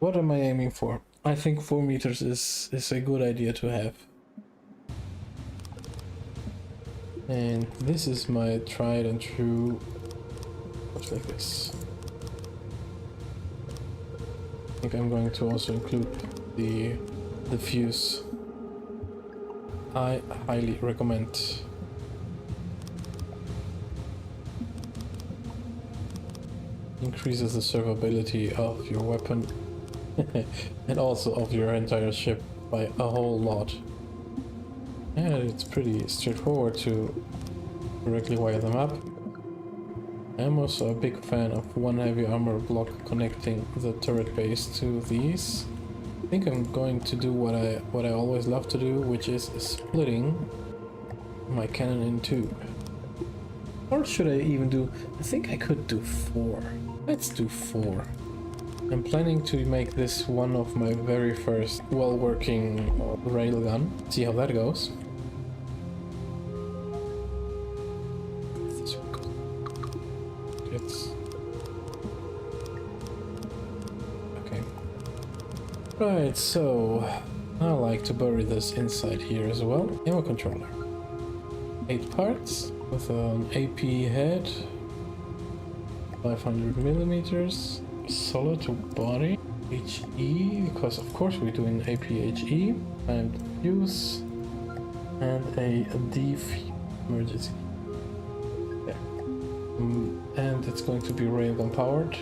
What am I aiming for? I think 4 meters is a good idea to have. And this is my tried and true. Looks like this. I think I'm going to also include the fuse. I highly recommend. Increases the survivability of your weapon and also of your entire ship by a whole lot. And it's pretty straightforward to directly wire them up. I'm also a big fan of one heavy armor block connecting the turret base to these. I think I'm going to do what I always love to do, which is splitting my cannon in two. Or should I even do... I think I could do 4. Let's do 4. I'm planning to make this one of my very first well-working railgun. See how that goes. This one goes. It's... Okay. Right, so... I like to bury this inside here as well. Ammo controller. 8 parts. With an AP head, 500 millimeters, solid to body, HE, because of course we're doing AP HE, and fuse, and a defuse emergency. Yeah. And it's going to be railgun powered,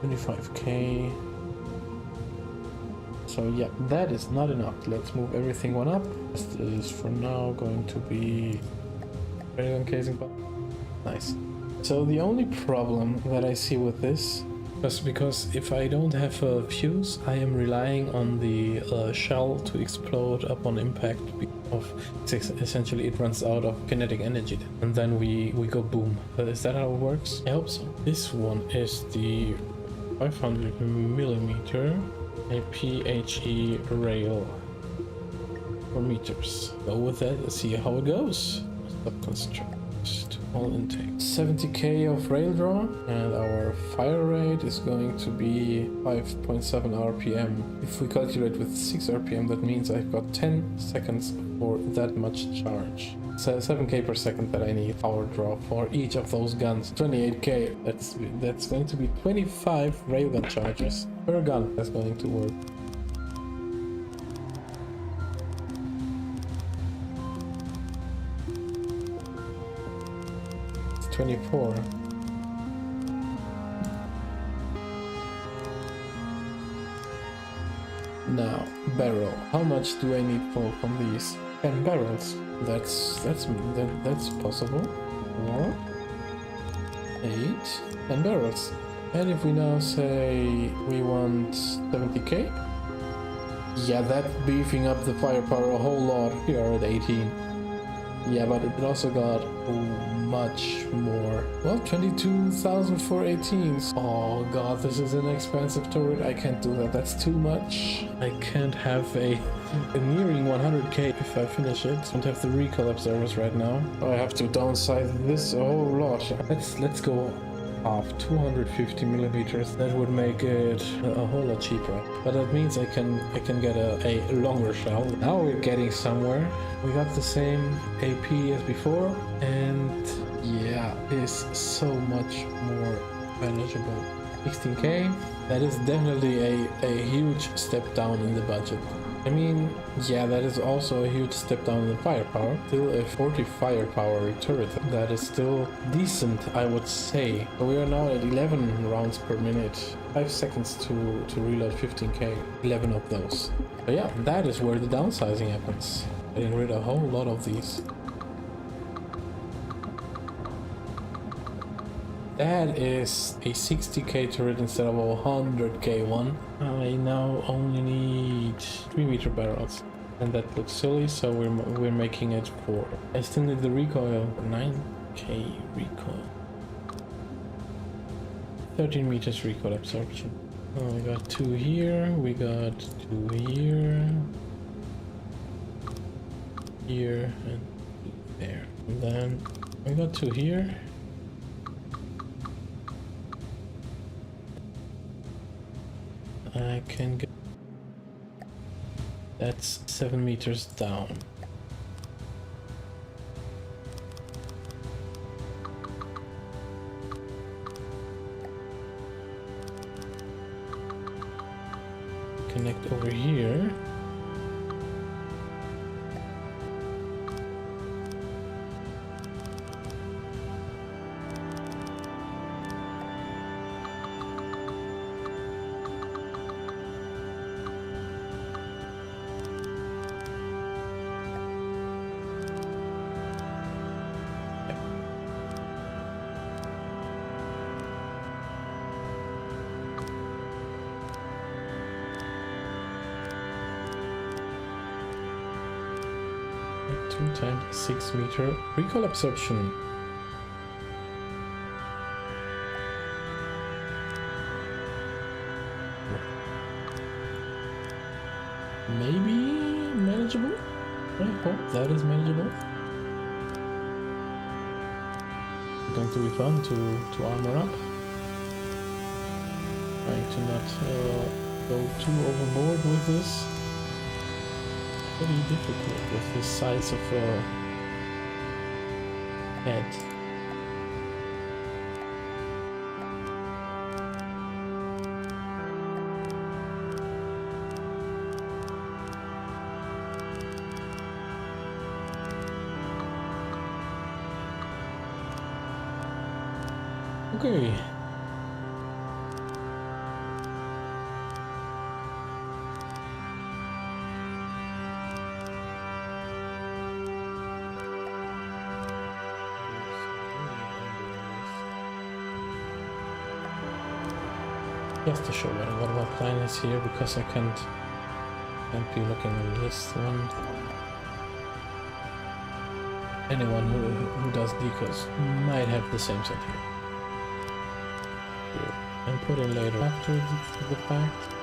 25k. So yeah, that is not enough. Let's move everything one up. This is for now going to be railgun casing. Nice. So the only problem that I see with this is because if I don't have a fuse, I am relying on the shell to explode upon impact. Essentially it runs out of kinetic energy and then we go boom. Is that how it works? I hope so. This one is the 500 millimeter APHE rail for meters. Go with that, let's see how it goes. Stop construct to all intake. 70k of rail draw, and our fire rate is going to be 5.7 RPM. If we calculate with 6 RPM, that means I've got 10 seconds for that much charge. So 7k per second that I need power draw for each of those guns. 28k. That's going to be 25 railgun charges per gun. That's going to work. 24. Now, barrel. How much do I need from these? 10 barrels. That's possible. 4, 8, 10 barrels. And if we now say we want 70k, yeah, that's beefing up the firepower a whole lot. We are at 18. Yeah, but it also got much more. Well, 22,000 for 18s. Oh god, this is an expensive turret. I can't do that. That's too much. I can't have a nearing 100k if I finish it. Don't have the recoil observers right now. I have to downsize this a whole lot. Let's go off 250 millimeters. That would make it a whole lot cheaper. But that means I can get a longer shell. Now we're getting somewhere. We got the same AP as before, and yeah, it's so much more manageable. 16k. That is definitely a huge step down in the budget. I mean, yeah, that is also a huge step down in the firepower. Still a 40 firepower turret. That is still decent, I would say. So we are now at 11 rounds per minute. 5 seconds to reload 15k. 11 of those. But yeah, that is where the downsizing happens. Getting rid of a whole lot of these. That is a 60k turret instead of a 100k one. I now only need 3-meter barrels. And that looks silly, so we're making it 4. I still need the recoil. 9k recoil. 13 meters recoil absorption. Oh, we got 2 here, we got 2 here. Here and there. And then we got 2 here. I can go. That's 7 meters down. Connect over here. Two times 6 meter recoil absorption. Maybe manageable? I hope that is manageable. It's going to be fun to armor up. Trying to not go too overboard with this. Very difficult with the size of a head. Okay. Just to show what our plan is here, because I can't be looking at this one. Anyone who does decals might have the same set here. And put in later after the fact.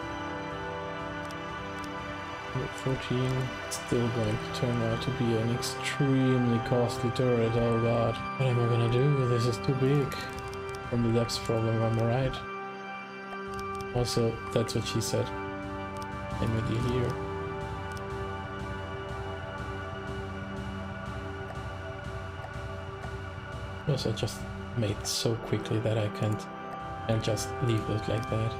14 still going to turn out to be an extremely costly turret. Oh god, what am I gonna do? This is too big. From the depths problem, am I right? Also, that's what she said. And with you here. Also, just made so quickly that I can't just leave it like that.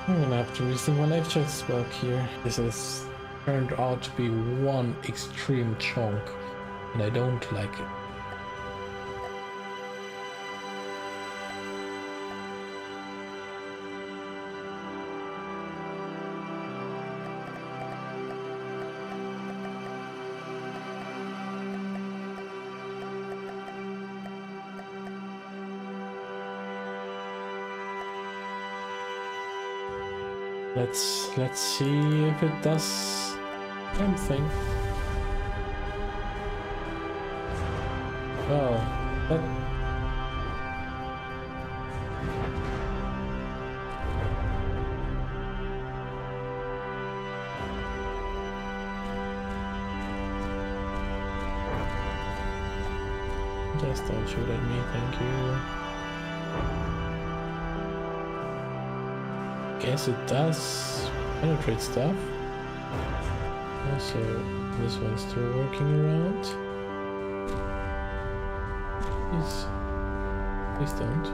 I'm gonna have to rethink my life choice work here. This has turned out to be one extreme chunk, and I don't like it. Let's see if it does something. Well, that just don't shoot at me, thank you. Guess it does penetrate stuff. Also, this one's still working around. Please don't.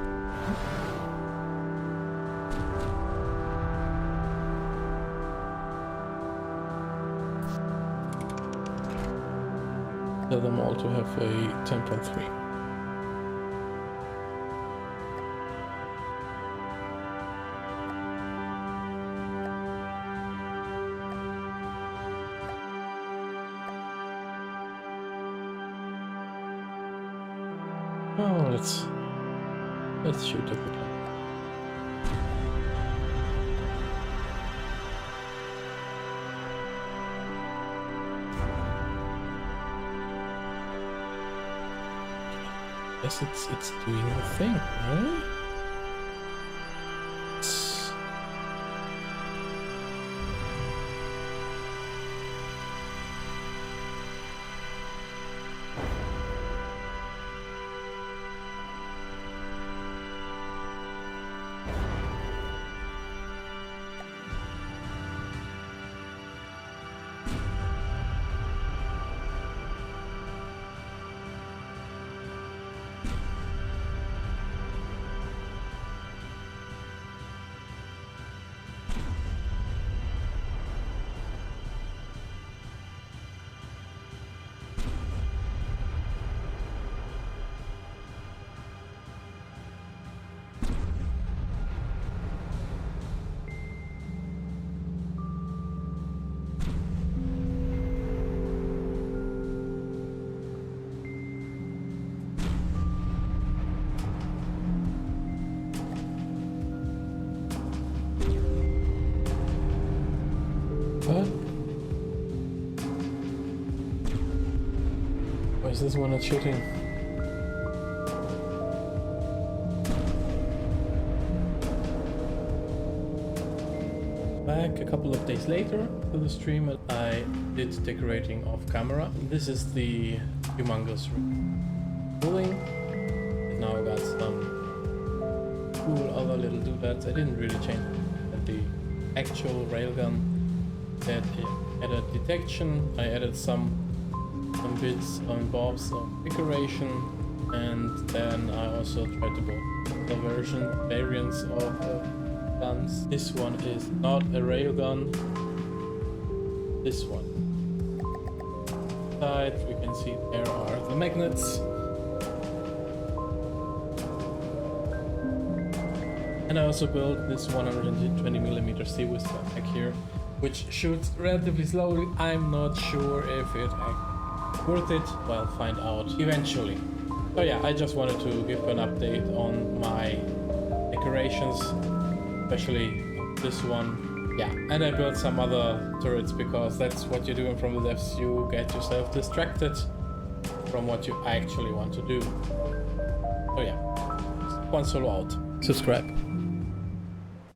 Tell them all to have a 10.3. Oh, let's shoot at the plane. Guess it's doing the thing, right? What? Why is this one not shooting? Back a couple of days later to the stream, I did decorating off camera. This is the humongous building. Now I got some cool other little doodads. I didn't really change the actual railgun. That added detection. I added some bits and bobs of decoration, and then I also tried to build the variants of guns. This one is not a railgun. This one. Side, we can see there are the magnets. And I also built this 120mm steel with back here, which shoots relatively slowly. I'm not sure if it's worth it. Well, find out eventually. So yeah, I just wanted to give an update on my decorations, especially this one. Yeah, and I built some other turrets because that's what you're doing from the devs. You get yourself distracted from what you actually want to do. So yeah, one solo out. Subscribe.